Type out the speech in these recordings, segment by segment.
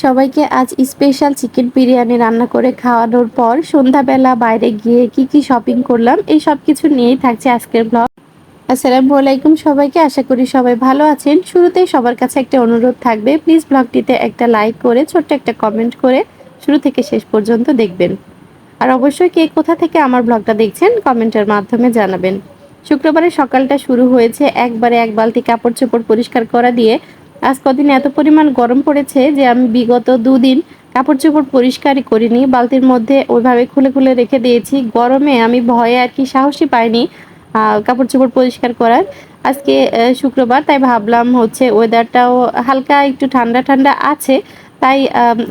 সবাইকে আজ special chicken biryani রান্না করে খাওয়ানোর পর সন্ধ্যাবেলা বাইরে গিয়ে কি শপিং করলাম এই সব কিছু নিয়েই থাকছে আজকের ব্লগ। আসসালামু আলাইকুম সবাইকে, আশা করি সবাই ভালো আছেন। শুরুতেই সবার কাছে একটা অনুরোধ থাকবে, প্লিজ ব্লগটিতে একটা লাইক করে ছোট্ট একটা কমেন্ট করে শুরু থেকে শেষ পর্যন্ত দেখবেন। আর অবশ্যই কে কোথা থেকে আমার ব্লগটা দেখছেন কমেন্টের মাধ্যমে জানাবেন। শুক্রবারের সকালটা শুরু হয়েছে একবারে এক বালতি কাপড় চোপড় পরিষ্কার করা দিয়ে। আজ কদিন এত পরিমাণ গরম পড়েছে যে আমি বিগত দুদিন কাপড় চোপড় পরিষ্কারই করিনি, বালতির মধ্যে ওইভাবে খুলে খুলে রেখে দিয়েছি। গরমে আমি ভয়ে আর কি সাহসই পাইনি কাপড় চোপড় পরিষ্কার করার। আজকে শুক্রবার, তাই ভাবলাম হচ্ছে ওয়েদারটাও হালকা একটু ঠান্ডা ঠান্ডা আছে, তাই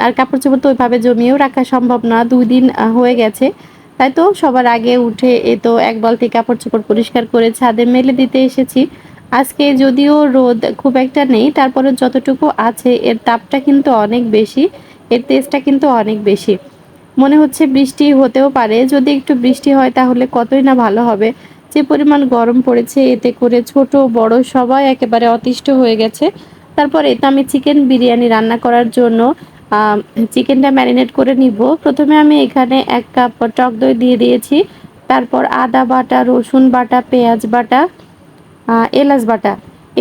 আর কাপড় চোপড় তো ওইভাবে জমিয়েও রাখা সম্ভব না, 2 দিন হয়ে গেছে। তাই তো সবার আগে উঠে তো এক বালতি কাপড় চোপড় পরিষ্কার করে ছাদে মেলে দিতে এসেছি। আজকে যদিও রোদ খুব একটা নেই, তারপরে যতটুকু আছে এর তাপটা কিন্তু অনেক বেশি, এর তেজটা কিন্তু অনেক বেশি। মনে হচ্ছে বৃষ্টি হতেও পারে, যদি একটু বৃষ্টি হয় তাহলে কতই না ভালো হবে। যে পরিমাণ গরম পড়েছে এতে করে ছোট বড় সবাই একেবারে অতিষ্ঠ হয়ে গেছে। তারপর এটা আমি চিকেন বিরিয়ানি রান্না করার জন্য চিকেনটা ম্যারিনেট করে নিব। প্রথমে আমি এখানে 1 কাপ টক দই দিয়ে দিয়েছি, তারপর আদা বাটা, রসুন বাটা, পেঁয়াজ বাটা, এলাচ বাটা,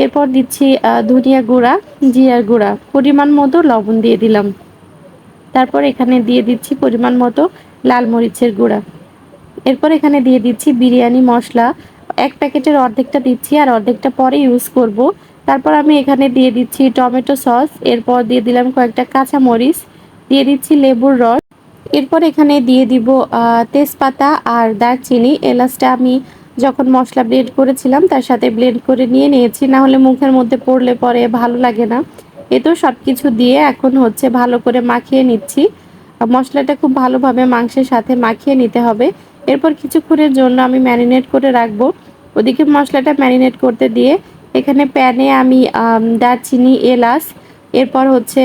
এরপর দিচ্ছি ধনিয়া গুঁড়া, জিরার গুঁড়া, পরিমাণ মতো লবণ দিয়ে দিলাম। তারপর এখানে দিয়ে দিচ্ছি পরিমাণ মতো লাল মরিচের গুঁড়া। এরপর এখানে দিয়ে দিচ্ছি বিরিয়ানি মশলা, 1 প্যাকেটের অর্ধেকটা দিচ্ছি আর অর্ধেকটা পরে ইউজ করব। তারপর আমি এখানে দিয়ে দিচ্ছি টমেটো সস, এরপর দিয়ে দিলাম কয়েকটা কাঁচা মরিচ, দিয়ে দিচ্ছি লেবুর রস। এরপর এখানে দিয়ে দিব তেজপাতা আর দারচিনি। এলাচটা আমি যখন মশলা ব্লেন্ড করেছিলাম তার সাথে ব্লেন্ড করে নিয়ে নিয়েছি, না হলে মুখের মধ্যে পড়লে পরে ভালো লাগে না। এ তো সব কিছু দিয়ে এখন হচ্ছে ভালো করে মাখিয়ে নিচ্ছি। মশলাটা খুব ভালোভাবে মাংসের সাথে মাখিয়ে নিতে হবে। এরপর কিছুক্ষণের জন্য আমি ম্যারিনেট করে রাখবো। ওদিকে মশলাটা ম্যারিনেট করতে দিয়ে এখানে প্যানে আমি দারচিনি, এলাচ, এরপর হচ্ছে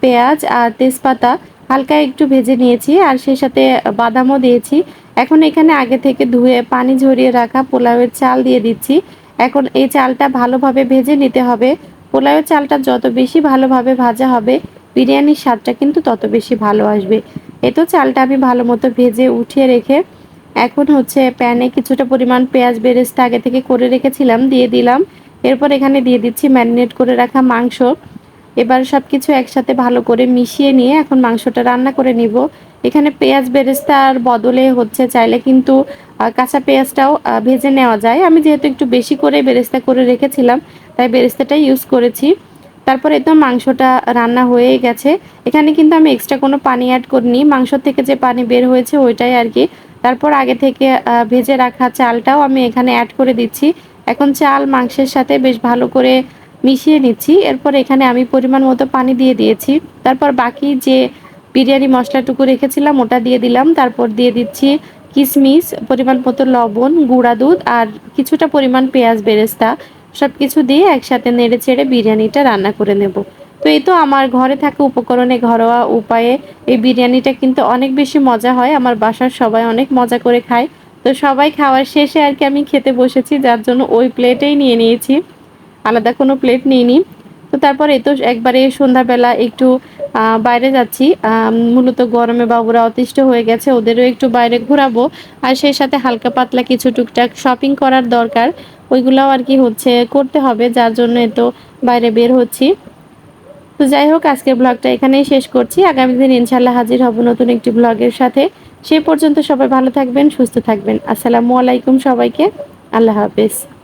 পেঁয়াজ আর তেজপাতা হালকা একটু ভেজে নিয়েছি, আর সেই সাথে বাদামও দিয়েছি। এখন এখানে আগে থেকে ধুয়ে পানি ঝরিয়ে রাখা পোলাওয়ের চাল দিয়ে দিচ্ছি। এখন এই চালটা ভালোভাবে ভেজে নিতে হবে। পোলাওয়ের চালটা যত বেশি ভালোভাবে ভাজা হবে বিরিয়ানির স্বাদটা কিন্তু তত বেশি ভালো আসবে। এ তো চালটা আমি ভালো মতো ভেজে উঠিয়ে রেখে এখন হচ্ছে প্যানে কিছুটা পরিমাণ পেঁয়াজ বেরেস্তা আগে থেকে করে রেখেছিলাম দিয়ে দিলাম। এরপর এখানে দিয়ে দিচ্ছি ম্যারিনেট করে রাখা মাংস। এবার সবকিছু একসাথে ভালো করে মিশিয়ে নিয়ে এখন মাংসটা রান্না করে নিব। এখানে পেঁয়াজ বেরেস্তার বদলে হচ্ছে চাইলে কিন্তু কাঁচা পেঁয়াজটাও ভেজে নেওয়া যায়। আমি যেহেতু একটু বেশি করে বেরেস্তা করে রেখেছিলাম তাই বেরেস্তাটাই ইউজ করেছি। তারপরে তো মাংসটা রান্না হয়ে গেছে। এখানে কিন্তু আমি এক্সট্রা কোনো পানি অ্যাড করিনি, মাংস থেকে যে পানি বের হয়েছে ওইটাই আর কি। তারপর আগে থেকে ভেজে রাখা চালটাও আমি এখানে অ্যাড করে দিচ্ছি। এখন চাল মাংসের সাথে বেশ ভালো করে মিশিয়ে নিচ্ছি। এরপর এখানে আমি পরিমাণ মতো পানি দিয়ে দিয়েছি। তারপর বাকি যে বিরিয়ানি মশলাটুকু রেখেছিলাম ওটা দিয়ে দিলাম। তারপর দিয়ে দিচ্ছি কিশমিশ, পরিমাণ মতো লবণ, গুঁড়া দুধ আর কিছুটা পরিমাণ পেঁয়াজ বেরেস্তা। সবকিছু দিয়ে একসাথে নেড়ে চেড়ে বিরিয়ানিটা রান্না করে নেব। তো এই তো আমার ঘরে থাকা উপকরণে ঘরোয়া উপায়ে এই বিরিয়ানিটা কিন্তু অনেক বেশি মজা হয়। আমার বাসার সবাই অনেক মজা করে খায়। তো সবাই খাওয়ার শেষে আর কি আমি খেতে বসেছি, যার জন্য ওই প্লেটেই নিয়ে নিয়েছি, আলাদা কোনো প্লেট নিইনি। তো তারপর এই তো একবারে সন্ধ্যাবেলা একটু বাইরে যাচ্ছি। মূলত গরমে বাবুরা অতিষ্ঠ হয়ে গেছে, ওদেরও একটু বাইরে ঘোরাবো। আর সেই সাথে হালকা পাতলা কিছু টুকটাক শপিং করার দরকার, ওইগুলাও আর কি হচ্ছে করতে হবে, যার জন্য তো বাইরে বের হচ্ছি। তো যাই হোক, আজকের ব্লগটা এখানেই শেষ করছি। আগামী দিন ইনশাল্লাহ হাজির হব নতুন একটি ব্লগের সাথে। সেই পর্যন্ত সবাই ভালো থাকবেন, সুস্থ থাকবেন। আসসালামু আলাইকুম সবাইকে। আল্লাহ হাফেজ।